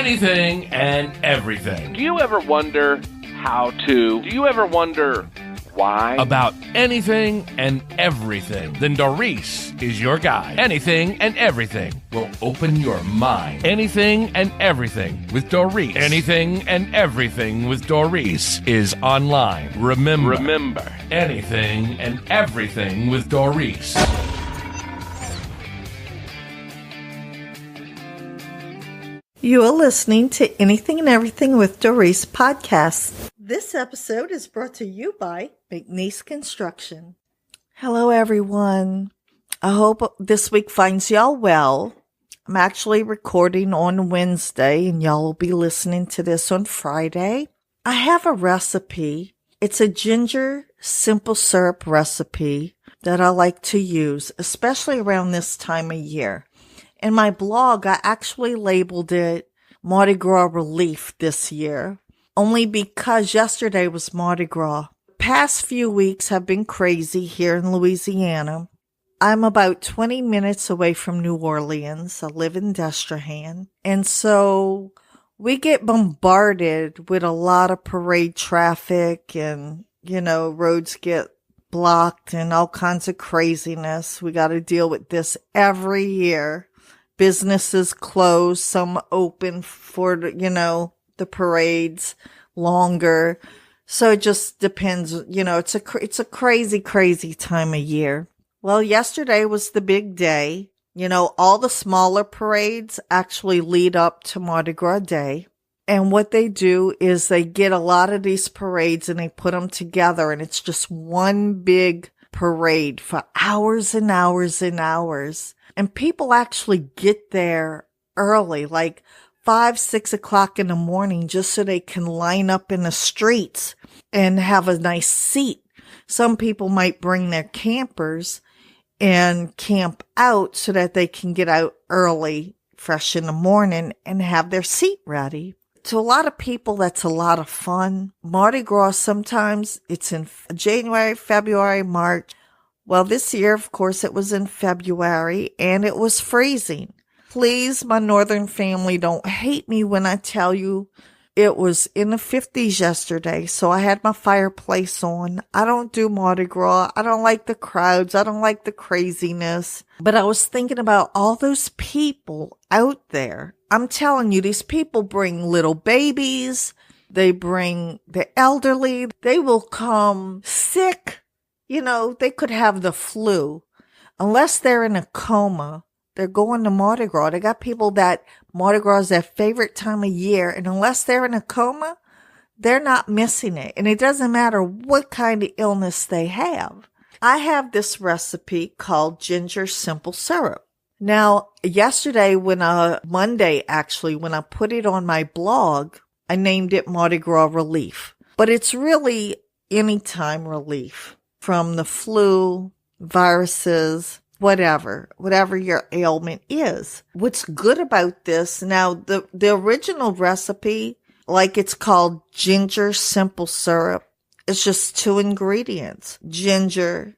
anything and everything. Do you ever wonder how to? Do you ever wonder why? About anything and everything. Then Doris is your guide. Anything and everything will open your mind. Anything and everything with Doris. Anything and everything with Doris is online. Remember. Anything and everything with Doris. You are listening to Anything and Everything with Doris podcast. This episode is brought to you by McNeese Construction. Hello, everyone. I hope this week finds y'all well. I'm actually recording on Wednesday, and y'all will be listening to this on Friday. I have a recipe. It's a ginger simple syrup recipe that I like to use, especially around this time of year. In my blog, I actually labeled it Mardi Gras Relief this year, only because yesterday was Mardi Gras. Past few weeks have been crazy here in Louisiana. I'm about 20 minutes away from New Orleans. I live in Destrehan. And so we get bombarded with a lot of parade traffic and, roads get blocked and all kinds of craziness. We got to deal with this every year. Businesses close, some open for, the parades longer. So it just depends, it's a crazy, crazy time of year. Well, yesterday was the big day. All the smaller parades actually lead up to Mardi Gras Day. And what they do is they get a lot of these parades and they put them together, and it's just one big parade for hours and hours and hours. And people actually get there early, like 5, 6 o'clock in the morning, just so they can line up in the streets and have a nice seat. Some people might bring their campers and camp out so that they can get out early, fresh in the morning, and have their seat ready. To a lot of people, that's a lot of fun. Mardi Gras, sometimes it's in January, February, March. Well, this year, of course, it was in February, and it was freezing. Please, my northern family, don't hate me when I tell you it was in the 50s yesterday, so I had my fireplace on. I don't do Mardi Gras. I don't like the crowds. I don't like the craziness. But I was thinking about all those people out there. I'm telling you, these people bring little babies. They bring the elderly. They will come sick. They could have the flu. Unless they're in a coma, they're going to Mardi Gras. They got people that Mardi Gras is their favorite time of year. And unless they're in a coma, they're not missing it. And it doesn't matter what kind of illness they have. I have this recipe called ginger simple syrup. Now, yesterday, Monday, when I put it on my blog, I named it Mardi Gras Relief. But it's really anytime relief. From the flu, viruses, whatever your ailment is. What's good about this, now the original recipe, like it's called ginger simple syrup, it's just 2 ingredients, ginger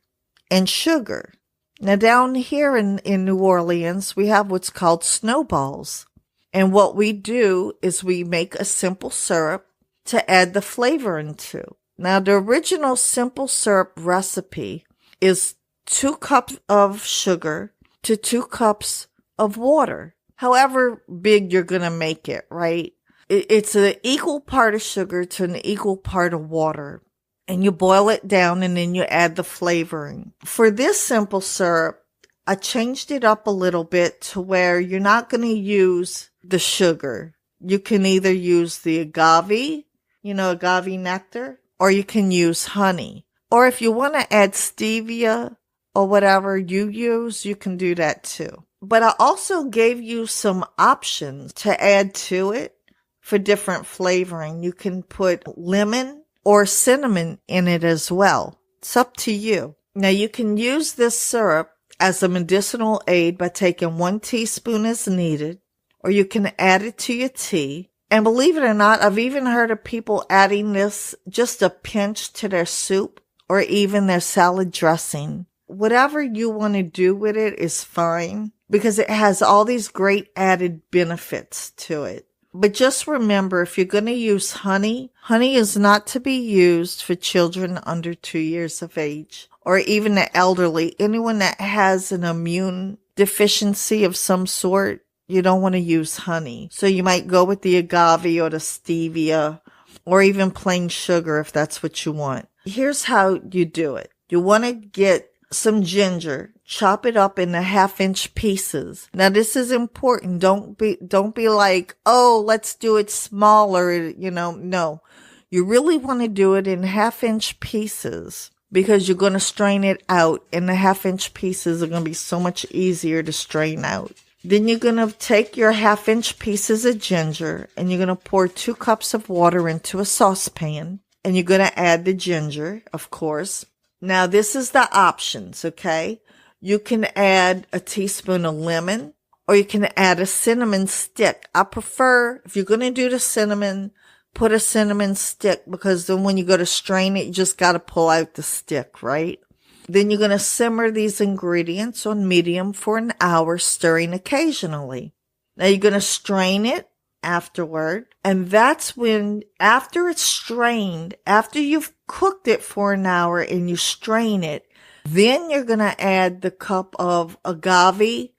and sugar. Now down here in New Orleans, we have what's called snowballs. And what we do is we make a simple syrup to add the flavor into. Now, the original simple syrup recipe is 2 cups of sugar to 2 cups of water. However big you're going to make it, right? It's an equal part of sugar to an equal part of water. And you boil it down and then you add the flavoring. For this simple syrup, I changed it up a little bit to where you're not going to use the sugar. You can either use the agave nectar, or you can use honey. Or if you want to add stevia or whatever you use, you can do that too. But I also gave you some options to add to it for different flavoring. You can put lemon or cinnamon in it as well. It's up to you. Now you can use this syrup as a medicinal aid by taking 1 teaspoon as needed, or you can add it to your tea. And believe it or not, I've even heard of people adding this just a pinch to their soup or even their salad dressing. Whatever you want to do with it is fine because it has all these great added benefits to it. But just remember, if you're going to use honey, honey is not to be used for children under 2 years of age or even the elderly. Anyone that has an immune deficiency of some sort, you don't want to use honey. So you might go with the agave or the stevia or even plain sugar if that's what you want. Here's how you do it. You want to get some ginger, chop it up into 1/2-inch pieces. Now this is important. Don't be like, oh, let's do it smaller. No, you really want to do it in 1/2-inch pieces because you're going to strain it out, and the 1/2-inch pieces are going to be so much easier to strain out. Then you're going to take your 1/2-inch pieces of ginger and you're going to pour 2 cups of water into a saucepan, and you're going to add the ginger, of course. Now, this is the options, okay? You can add a teaspoon of lemon, or you can add a cinnamon stick. I prefer, if you're going to do the cinnamon, put a cinnamon stick, because then when you go to strain it, you just got to pull out the stick, right? Then you're going to simmer these ingredients on medium for an hour, stirring occasionally. Now, you're going to strain it afterward. And that's when, after it's strained, after you've cooked it for an hour and you strain it, then you're going to add the cup of agave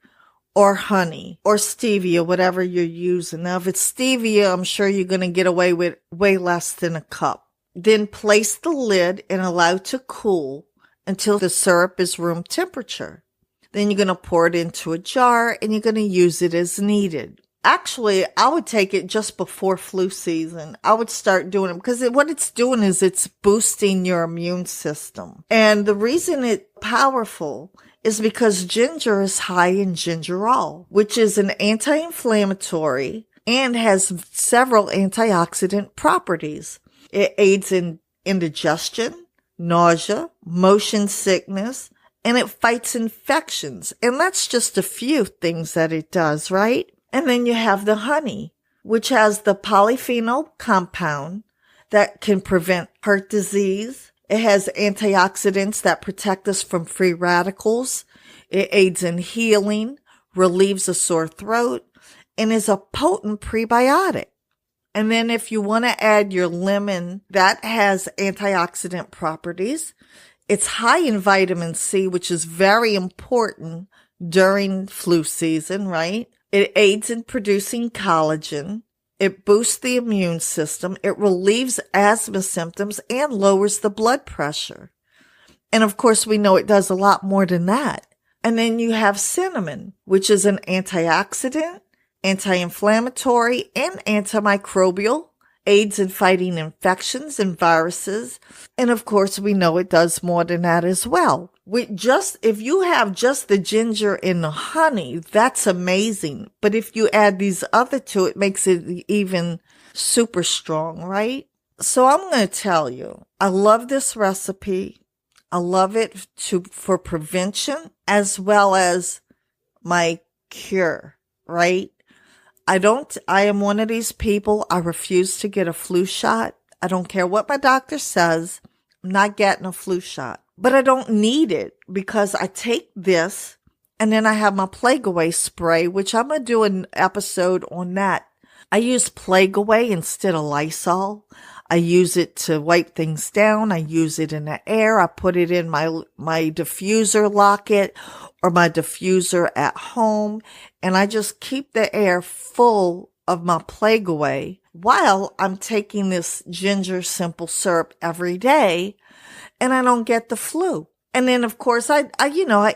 or honey or stevia, whatever you're using. Now, if it's stevia, I'm sure you're going to get away with way less than a cup. Then place the lid and allow it to cool until the syrup is room temperature. Then you're going to pour it into a jar and you're going to use it as needed. Actually, I would take it just before flu season. I would start doing it because what it's doing is it's boosting your immune system. And the reason it's powerful is because ginger is high in gingerol, which is an anti-inflammatory and has several antioxidant properties. It aids in indigestion, nausea, motion sickness, and it fights infections. And that's just a few things that it does, right? And then you have the honey, which has the polyphenol compound that can prevent heart disease. It has antioxidants that protect us from free radicals. It aids in healing, relieves a sore throat, and is a potent prebiotic. And then if you want to add your lemon, that has antioxidant properties. It's high in vitamin C, which is very important during flu season, right? It aids in producing collagen. It boosts the immune system. It relieves asthma symptoms and lowers the blood pressure. And of course, we know it does a lot more than that. And then you have cinnamon, which is an antioxidant, anti-inflammatory, and antimicrobial, aids in fighting infections and viruses. And of course, we know it does more than that as well. If you have just the ginger and the honey, that's amazing. But if you add these other two, it makes it even super strong, right? So I'm going to tell you, I love this recipe. I love it for prevention as well as my cure, right? I am one of these people, I refuse to get a flu shot. I don't care what my doctor says. I'm not getting a flu shot. But I don't need it because I take this and then I have my Plague Away spray, which I'm going to do an episode on that. I use Plague Away instead of Lysol. I use it to wipe things down. I use it in the air. I put it in my diffuser locket or my diffuser at home. And I just keep the air full of my Plague Away while I'm taking this ginger simple syrup every day. And I don't get the flu. And then, of course, I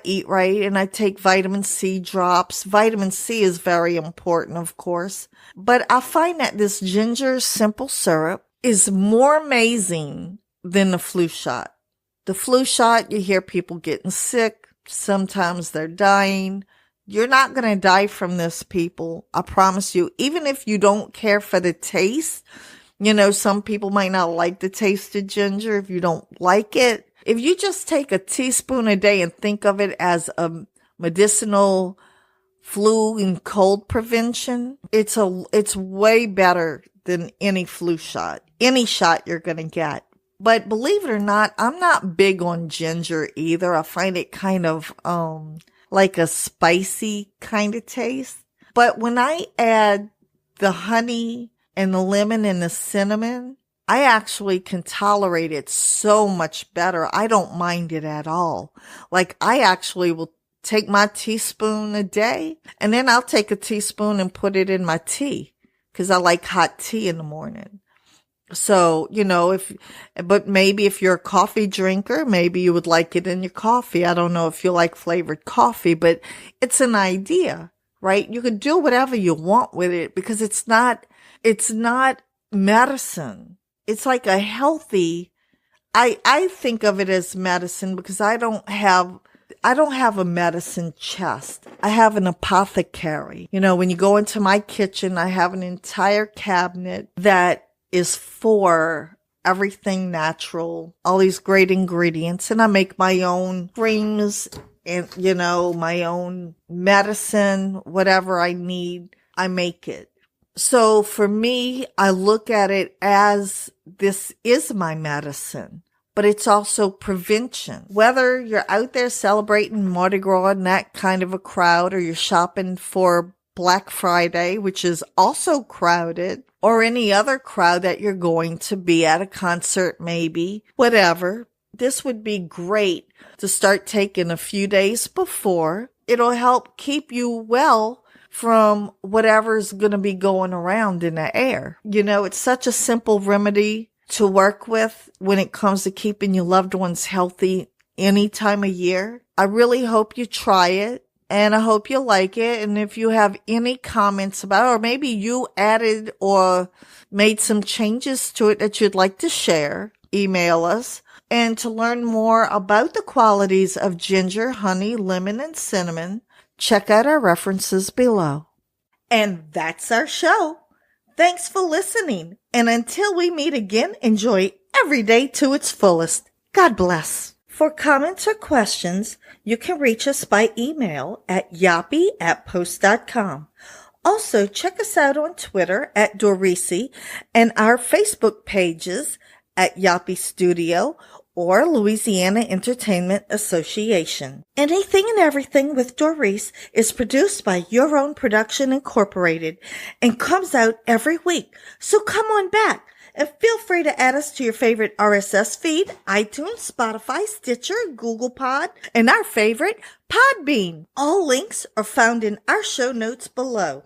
eat right and I take vitamin C drops. Vitamin C is very important, of course. But I find that this ginger simple syrup is more amazing than the flu shot. The flu shot, you hear people getting sick. Sometimes they're dying. You're not going to die from this, people. I promise you. Even if you don't care for the taste, some people might not like the taste of ginger if you don't like it. If you just take a teaspoon a day and think of it as a medicinal flu and cold prevention, it's way better than any flu shot, any shot you're going to get. But believe it or not, I'm not big on ginger either. I find it kind of like a spicy kind of taste. But when I add the honey and the lemon and the cinnamon, I actually can tolerate it so much better. I don't mind it at all. Like, I actually will take my teaspoon a day, and then I'll take a teaspoon and put it in my tea because I like hot tea in the morning. So, but maybe if you're a coffee drinker, maybe you would like it in your coffee. I don't know if you like flavored coffee, but it's an idea, right? You can do whatever you want with it because it's not medicine. It's like a healthy, I think of it as medicine because I don't have a medicine chest. I have an apothecary. When you go into my kitchen, I have an entire cabinet that is for everything natural, all these great ingredients. And I make my own creams and, my own medicine, whatever I need, I make it. So for me, I look at it as this is my medicine. But it's also prevention. Whether you're out there celebrating Mardi Gras and that kind of a crowd, or you're shopping for Black Friday, which is also crowded, or any other crowd that you're going to be at a concert, maybe, whatever, this would be great to start taking a few days before. It'll help keep you well from whatever's going to be going around in the air. It's such a simple remedy to work with when it comes to keeping your loved ones healthy any time of year. I really hope you try it, and I hope you like it. And if you have any comments about it, or maybe you added or made some changes to it that you'd like to share, email us. And to learn more about the qualities of ginger, honey, lemon, and cinnamon, check out our references below. And that's our show. Thanks for listening. And until we meet again, enjoy every day to its fullest. God bless. For comments or questions, you can reach us by email at yappy@post.com. Also, check us out on Twitter at Dorisi and our Facebook pages at Yappy Studio or Louisiana Entertainment Association. Anything and Everything with Doris is produced by Your Own Production Incorporated and comes out every week. So come on back and feel free to add us to your favorite RSS feed, iTunes, Spotify, Stitcher, Google Pod, and our favorite, Podbean. All links are found in our show notes below.